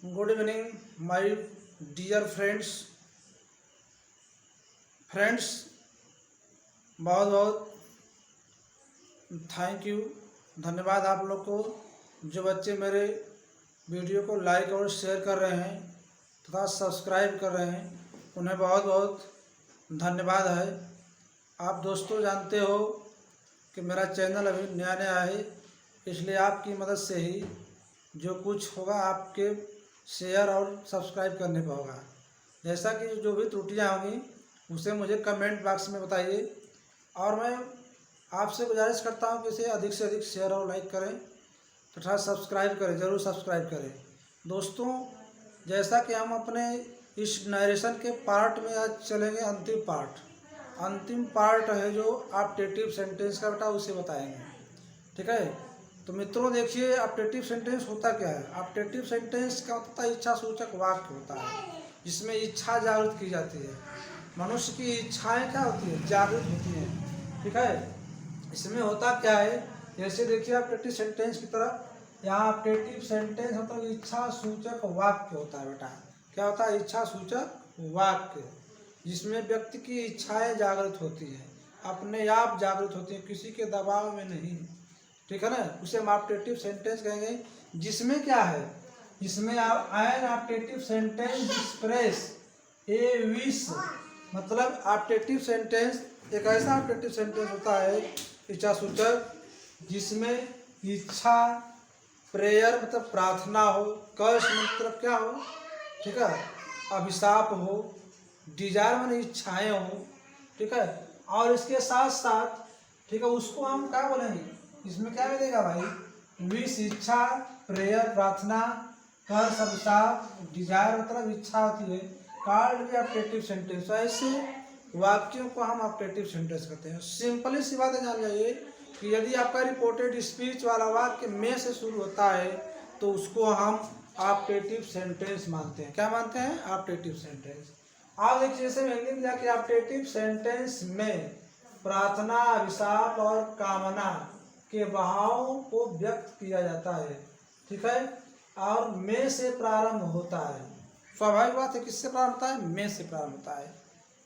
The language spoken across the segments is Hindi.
Good evening my dear friends. बहुत बहुत थैंक यू, धन्यवाद आप लोग को। जो बच्चे मेरे वीडियो को लाइक और शेयर कर रहे हैं तथा सब्सक्राइब कर रहे हैं, उन्हें बहुत बहुत धन्यवाद है। आप दोस्तों जानते हो कि मेरा चैनल अभी नया नया है, इसलिए आपकी मदद से ही जो कुछ होगा आपके शेयर और सब्सक्राइब करने पर होगा। जैसा कि जो भी त्रुटियां होंगी उसे मुझे कमेंट बॉक्स में बताइए, और मैं आपसे गुजारिश करता हूं कि इसे अधिक से अधिक शेयर और लाइक करें तथा सब्सक्राइब करें, ज़रूर सब्सक्राइब करें। दोस्तों, जैसा कि हम अपने इस नरेशन के पार्ट में आज चलेंगे, अंतिम पार्ट है जो ऑप्टेटिव सेंटेंस का बेटा उसे बताएंगे, ठीक है। तो मित्रों देखिए, ऑप्टेटिव सेंटेंस होता क्या है। ऑप्टेटिव सेंटेंस का होता है इच्छा सूचक वाक्य होता है, जिसमें इच्छा जागृत की जाती है। मनुष्य की इच्छाएं क्या होती है, जागृत होती हैं, ठीक है। इसमें होता क्या है, जैसे देखिए ऑप्टेटिव सेंटेंस की तरफ, यहाँ ऑप्टेटिव सेंटेंस मतलब इच्छा सूचक वाक्य होता है बेटा। क्या होता है, इच्छा सूचक वाक्य, जिसमें व्यक्ति की इच्छाएं जागृत होती हैं, अपने आप जागृत होती हैं, किसी के दबाव में नहीं, ठीक है ना। उसे हम ऑप्टेटिव सेंटेंस कहेंगे। जिसमें क्या है, जिसमें an optative sentence express a wish, मतलब ऑप्टेटिव सेंटेंस एक ऐसा ऑप्टेटिव सेंटेंस होता है इच्छा सूचक, जिसमें इच्छा, प्रेयर मतलब प्रार्थना हो, कर्ष मतलब क्या हो, ठीक है, अभिशाप हो, डिजायर माने इच्छाएं हो, ठीक है। और इसके साथ साथ, ठीक है, उसको हम क्या बोलेंगे, इसमें क्या मिलेगा भाई, विश इच्छा, प्रेयर प्रार्थना, कर्ष अभिशाप, डिजायर मतलब इच्छा होती है, कार्ड भी ऑप्टेटिव सेंटेंस। ऐसे वाक्यों को हम ऑप्टेटिव सेंटेंस कहते हैं। सिंपली सी बात जान जाइए कि यदि आपका रिपोर्टेड स्पीच वाला वाक्य में से शुरू होता है तो उसको हम ऑप्टेटिव सेंटेंस मानते हैं। क्या मानते हैं, ऑप्टेटिव सेंटेंस। आप देखिए, जैसे हिंदी में जाके ऑप्टेटिव सेंटेंस में प्रार्थना, अभिशाप और कामना के भावों को व्यक्त किया जाता है, ठीक है, और में से प्रारंभ होता है। स्वाभाविक बात है, किससे प्रारंभ होता है, में से प्रारंभ होता है।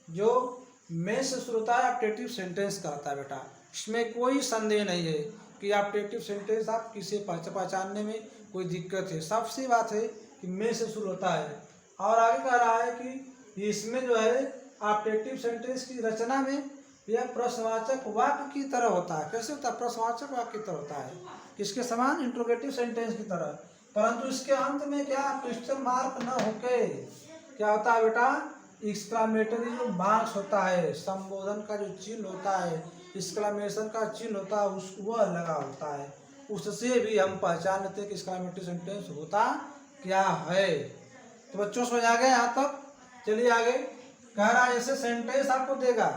जो में से शुरू होता है ऑप्टेटिव सेंटेंस कहता है बेटा। इसमें कोई संदेह नहीं है कि ऑप्टेटिव सेंटेंस आप किसे पहचानने में कोई दिक्कत है। सबसे बात है कि में से शुरू होता है। और आगे कह रहा है कि इसमें जो है ऑप्टेटिव सेंटेंस की रचना में यह प्रश्नवाचक वाक्य की तरह होता है। कैसे होता है, प्रश्नवाचक वाक्य की तरह होता है, किसके समान, इंट्रोगेटिव सेंटेंस की तरह। परंतु इसके अंत में क्या, क्वेश्चन मार्क न होके क्या होता है बेटा, एक्सक्लामेटरी जो मार्क्स होता है, संबोधन का जो चिन्ह होता है, एक्सक्लामेशन का चिन्ह होता है, उस वह लगा होता है। उससे भी हम पहचान लेते हैं कि एक्सक्लामेटरी सेंटेंस होता क्या है। तो बच्चों समझ आ गए यहाँ तक। चलिए आगे कह रहा है, ऐसे सेंटेंस आपको देगा,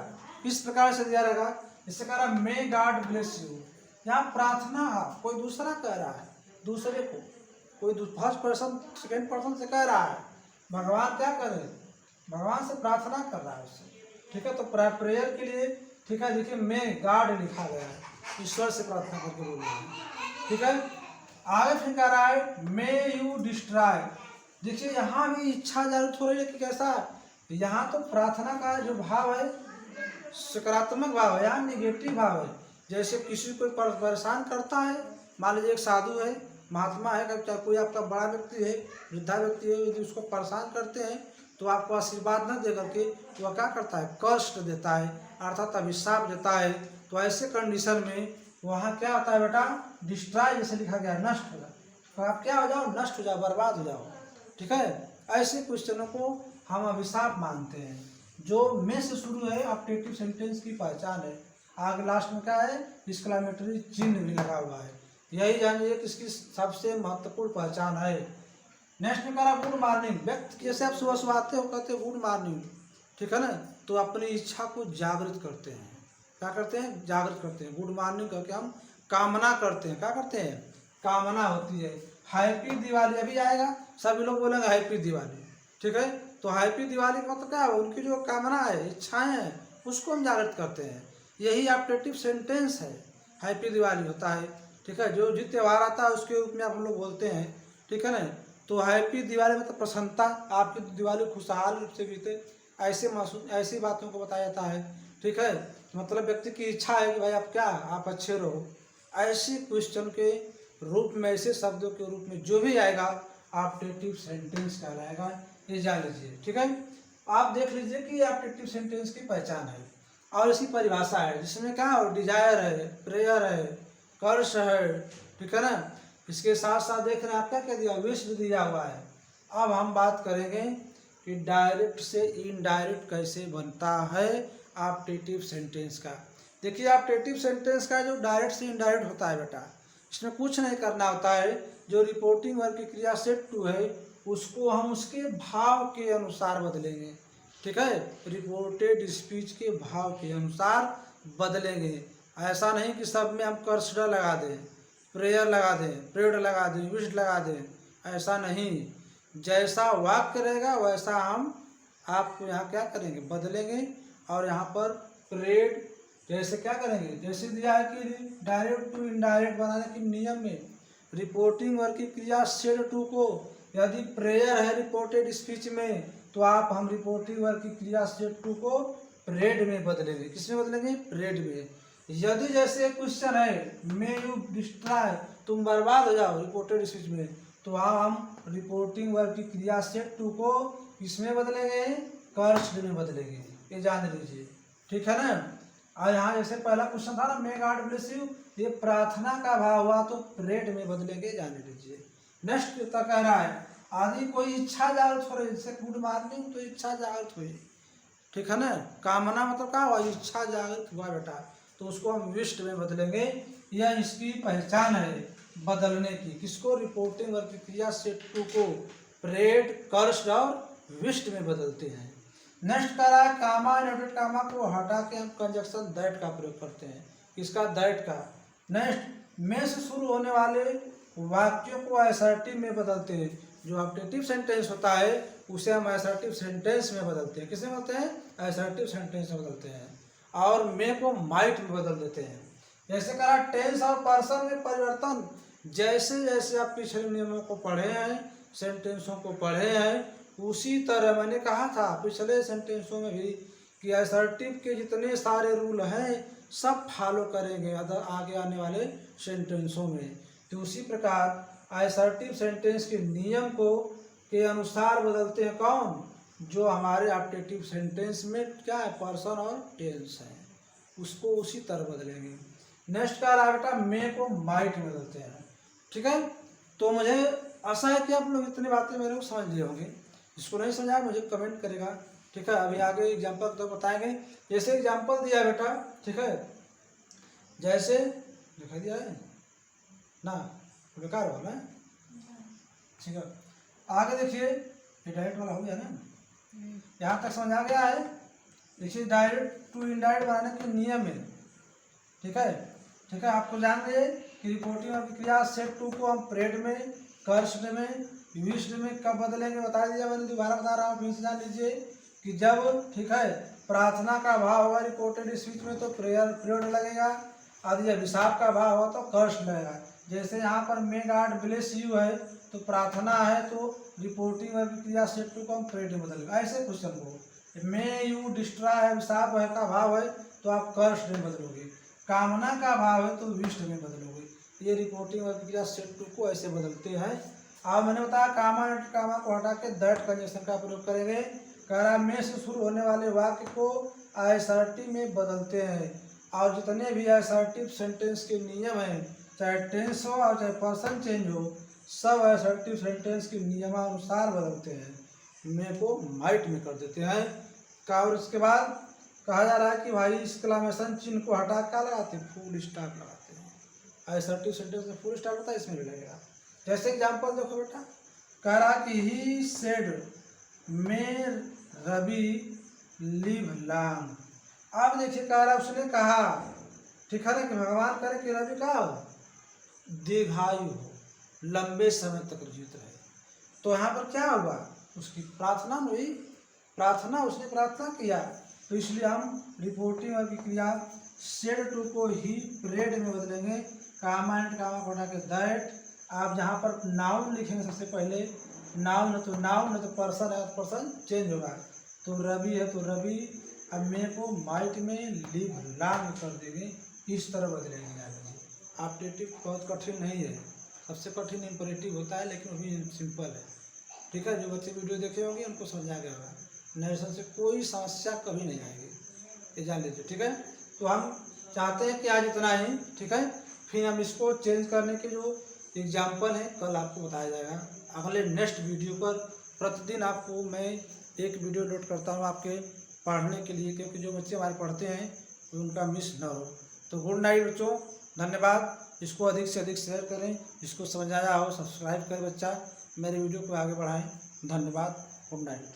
इस प्रकार से दिया रहेगा। इससे कह रहा है मे गॉड ब्लेस यू। यहाँ प्रार्थना कोई दूसरा कह रहा है, दूसरे को, कोई फर्स्ट पर्सन सेकेंड पर्सन से कह रहा है। भगवान क्या कर रहे हैं, भगवान से प्रार्थना कर रहा है उससे, ठीक है। तो प्रेयर के लिए, ठीक है, देखिए मे गॉड लिखा गया है, ईश्वर से प्रार्थना करके बोल रहा है, ठीक है। आगे फिर कह रहा है मे यू डिस्ट्रॉय। देखिए यहाँ भी इच्छा जागृत हो रही है कि कैसा, यहाँ तो प्रार्थना का जो भाव है सकारात्मक भाव है, यहाँ निगेटिव भाव है। जैसे किसी को परेशान करता है, मान लीजिए एक साधु है, महात्मा है, चाहे कोई आपका बड़ा व्यक्ति है, वृद्धा व्यक्ति है, यदि उसको परेशान करते हैं तो आपको आशीर्वाद न दे करके वह क्या करता है, कष्ट देता है, अर्थात अभिशाप देता है। तो ऐसे कंडीशन में वहाँ क्या होता है बेटा, डिस्ट्रॉय जैसे लिखा गया है, नष्ट होगा। तो आप क्या हो जाओ, नष्ट हो जाओ, बर्बाद हो जाओ, ठीक है। ऐसे क्वेश्चनों को हम अभिशाप मानते हैं। जो में से शुरू है ऑप्टेटिव सेंटेंस की पहचान है। आगे लास्ट में क्या है, एक्सक्लेमेटरी चिन्ह भी लगा हुआ है। यही जानिए किसकी सबसे महत्वपूर्ण पहचान है। नेक्स्ट में कह रहा गुड मॉर्निंग। व्यक्ति जैसे आप सुबह सुबह आते हो, कहते हैं गुड मॉर्निंग, ठीक है ना, तो अपनी इच्छा को जागृत करते हैं। क्या करते हैं, जागृत करते हैं। गुड मॉर्निंग करके हम कामना करते हैं। क्या करते हैं, कामना होती है। हैप्पी दिवाली अभी आएगा, सभी लोग बोलेंगे हैप्पी दिवाली, ठीक है। तो हैप्पी दिवाली का मतलब क्या है, उनकी जो कामना है, इच्छाएं हैं, उसको हम जागृत करते हैं। यही ऑप्टेटिव सेंटेंस है। हैप्पी दिवाली होता है, ठीक है, जो जिस त्यौहार आता है उसके रूप में हम लोग बोलते हैं, ठीक है ना। तो हैप्पी दिवाली मतलब प्रसन्नता, आपकी दिवाली खुशहाल रूप से बीते, ऐसी बातों को बताया जाता है। ठीक है, मतलब व्यक्ति की इच्छा है कि भाई आप अच्छे रहो। ऐसे क्वेश्चन के रूप में, ऐसे शब्दों के रूप में जो भी आएगा ऑब्जेक्टिव सेंटेंस कहलाएगा, ये जान लीजिए। ठीक है, आप देख लीजिए कि ऑब्जेक्टिव सेंटेंस की पहचान है और इसकी परिभाषा है, जिसमें क्या है, डिजायर है, प्रेयर है, कर्ष है। ठीक है ना, इसके साथ साथ देख रहे हैं आप क्या दिया, विश भी दिया हुआ है। अब हम बात करेंगे कि डायरेक्ट से इनडायरेक्ट कैसे बनता है ऑब्जेक्टिव सेंटेंस का। देखिए, ऑब्जेक्टिव सेंटेंस का जो डायरेक्ट से इनडायरेक्ट होता है बेटा, इसमें कुछ नहीं करना होता है। जो रिपोर्टिंग वर्ग की क्रिया सेट टू है उसको हम उसके भाव के अनुसार बदलेंगे। ठीक है, रिपोर्टेड स्पीच के भाव के अनुसार बदलेंगे। ऐसा नहीं कि सब में हम कर्सडा लगा दें, प्रेयर लगा दें, प्रेड लगा दें, विश लगा दें, ऐसा नहीं। जैसा वाक्य रहेगा वैसा हम आपको यहाँ क्या करेंगे, बदलेंगे। और यहाँ पर प्रेड जैसे क्या करेंगे, जैसे दिया है कि डायरेक्ट टू इनडायरेक्ट बनाने के नियम में रिपोर्टिंग वर्ग की क्रिया सेड टू को, यदि प्रेयर है रिपोर्टेड स्पीच में तो हम रिपोर्टिंग वर्ग की क्रिया सेड टू को प्रेड में बदलेंगे। किसमें बदलेंगे, प्रेड में। यदि जैसे क्वेश्चन है मे यू डिस्ट्रॉय, तुम बर्बाद हो जाओ रिपोर्टेड स्पीच में, तो हम रिपोर्टिंग वर्ग की क्रिया सेड टू को किसमें बदलेंगे, कर्स्ड में बदलेंगे। ये जान लीजिए। ठीक है ना। और यहाँ जैसे पहला क्वेश्चन था ना, मे गॉड ब्लेस यू, ये प्रार्थना का भाव हुआ तो प्रेड में बदलेंगे, जान लीजिए। नेक्स्ट कह रहा है आदि कोई इच्छा जागृत हो रही, जैसे गुड मॉर्निंग तो इच्छा जागृत हुई। ठीक है ना, कामना मतलब क्या हुआ, इच्छा जागृत हुआ बेटा, तो उसको हम विश्ड में बदलेंगे। यह इसकी पहचान है बदलने की। किसको, रिपोर्टिंग वर्ग की क्रिया सेट टू को प्रेड, कर्स्ड और विश्ड में बदलते हैं। नेक्स्ट कह रहा है कामा, इनवर्टेड कामा को हटा के हम कंजक्शन दैट का प्रयोग करते हैं। किसका, दैट का। नेक्स्ट में से शुरू होने वाले वाक्यों को असर्टिव में बदलते हैं। जो ऑब्जेक्टिव सेंटेंस होता है उसे हम असर्टिव सेंटेंस में बदलते हैं। किसमें बदलते हैं, असर्टिव सेंटेंस में बदलते हैं। और मे को माइट में बदल देते हैं। जैसे कहा टेंस और पर्सन में परिवर्तन, जैसे जैसे आप पिछले नियमों को पढ़े हैं, सेंटेंसों को पढ़े हैं, उसी तरह मैंने कहा था पिछले सेंटेंसों में भी कि असर्टिव के जितने सारे रूल हैं सब फॉलो करेंगे आगे आने वाले सेंटेंसों में। तो उसी प्रकार असर्टिव सेंटेंस के नियम को के अनुसार बदलते हैं कौन, जो हमारे ऑब्जेक्टिव सेंटेंस में क्या है, पर्सन और टेंस है, उसको उसी तरह बदलेंगे। नेक्स्ट का रहा बेटा मे को माइट में बदलते हैं। ठीक है, तो मुझे आशा है कि आप लोग इतनी बातें मेरे को समझ लिए होंगे। इसको नहीं समझा मुझे कमेंट करेगा। ठीक है, अभी आगे एग्जाम्पल तो बताएंगे। जैसे एग्जाम्पल दिया बेटा, ठीक है, जैसे दिखा दिया है ना, बेकार वाला है। ठीक है, आगे देखिए, ये डायरेक्ट वाला हो गया ना, यहाँ तक समझ आ गया है। देखिए डायरेक्ट टू इनडायरेक्ट बनाने के नियम है। ठीक है, ठीक है, आपको जान गए कि रिपोर्टिंग और क्रिया सेट टू को हम प्रेड में, कर्स्ड में, विश्ड में कब बदलेंगे बता दिया मैंने, दोबारा बता रहा हूँ, फिर से जान लीजिए कि जब, ठीक है, प्रार्थना का भाव होगा रिपोर्टेड स्पीच में तो प्रेड लगेगा, आदि अभिशाप का भाव होगा तो कर्स्ड लगेगा। जैसे यहाँ पर मे गॉड ब्लेस यू है तो प्रार्थना है तो रिपोर्टिंग वर्ग की क्रिया सेट टू को हम प्रेड में बदलेंगे। ऐसे क्वेश्चन को मे यू डिस्ट्रॉय है, अभिशाप है का भाव है तो आप कर्स्ड में बदलोगे, कामना का भाव है तो विश्ड में बदलोगे। ये रिपोर्टिंग वर्ग की क्रिया सेट टू को ऐसे बदलते हैं। अब मैंने बताया कामा को हटा के दैट कंजक्शन का प्रयोग करेंगे। कह रहा में से शुरू होने वाले वाक्य को असर्टिव में बदलते हैं। और जितने भी असर्टिव सेंटेंस के नियम हैं, चाहे टेंस हो और चाहे पर्सन चेंज हो, सब असर्टिव सेंटेंस के नियमानुसार बदलते हैं। मे को माइट में कर देते हैं। और इसके बाद कहा जा रहा है कि भाई एक्सक्लेमेशन चिन्ह को हटा क्या लगाते हैं, फुल स्टॉप लगाते हैं। असर्टिव सेंटेंस में फुल स्टॉप होता है, इसमें भी लगेगा। जैसे एग्जाम्पल देखो बेटा, कह रहा कि he said may Ravi live long. अब देखिए कह रहा उसने कहा, ठीक है ना, कि भगवान करे कि रवि का दीर्घायु हो, लंबे समय तक जीवित रहे। तो यहाँ पर क्या हुआ, उसकी प्रार्थना हुई, प्रार्थना, उसने प्रार्थना किया, तो इसलिए हम रिपोर्टिंग और क्रिया सेड टू को ही प्रेड में बदलेंगे। कामा एंड कामा को हटा के दैट। आप जहाँ पर नाउन लिखेंगे सबसे पहले नाउन है तो नाउन, है तो पर्सन है तो पर्सन चेंज होगा। तो रवि है तो रवि, अब मे को माइट में लिव लॉन्ग कर देंगे, इस तरह बदलेंगे आगे। ऑप्टेटिव बहुत कठिन नहीं है, सबसे कठिन इम्परेटिव होता है, लेकिन वो भी सिंपल है। ठीक है, जो बच्चे वीडियो देखे होंगे उनको समझ आ गया होगा। नरेशन से कोई समस्या कभी नहीं आएगी, ये जान लीजिए। ठीक है, तो हम चाहते हैं कि आज इतना ही। ठीक है, फिर हम इसको चेंज करने के जो एग्जाम्पल है कल आपको बताया जाएगा अगले नेक्स्ट वीडियो पर। प्रतिदिन आपको मैं एक वीडियो लोड करता हूँ आपके पढ़ने के लिए, क्योंकि जो बच्चे हमारे पढ़ते हैं तो उनका मिस ना हो। तो गुड नाइट बच्चों, धन्यवाद। इसको अधिक से अधिक शेयर करें, इसको समझ आया हो सब्सक्राइब करें बच्चा, मेरे वीडियो को आगे बढ़ाएं। धन्यवाद, गुड नाइट।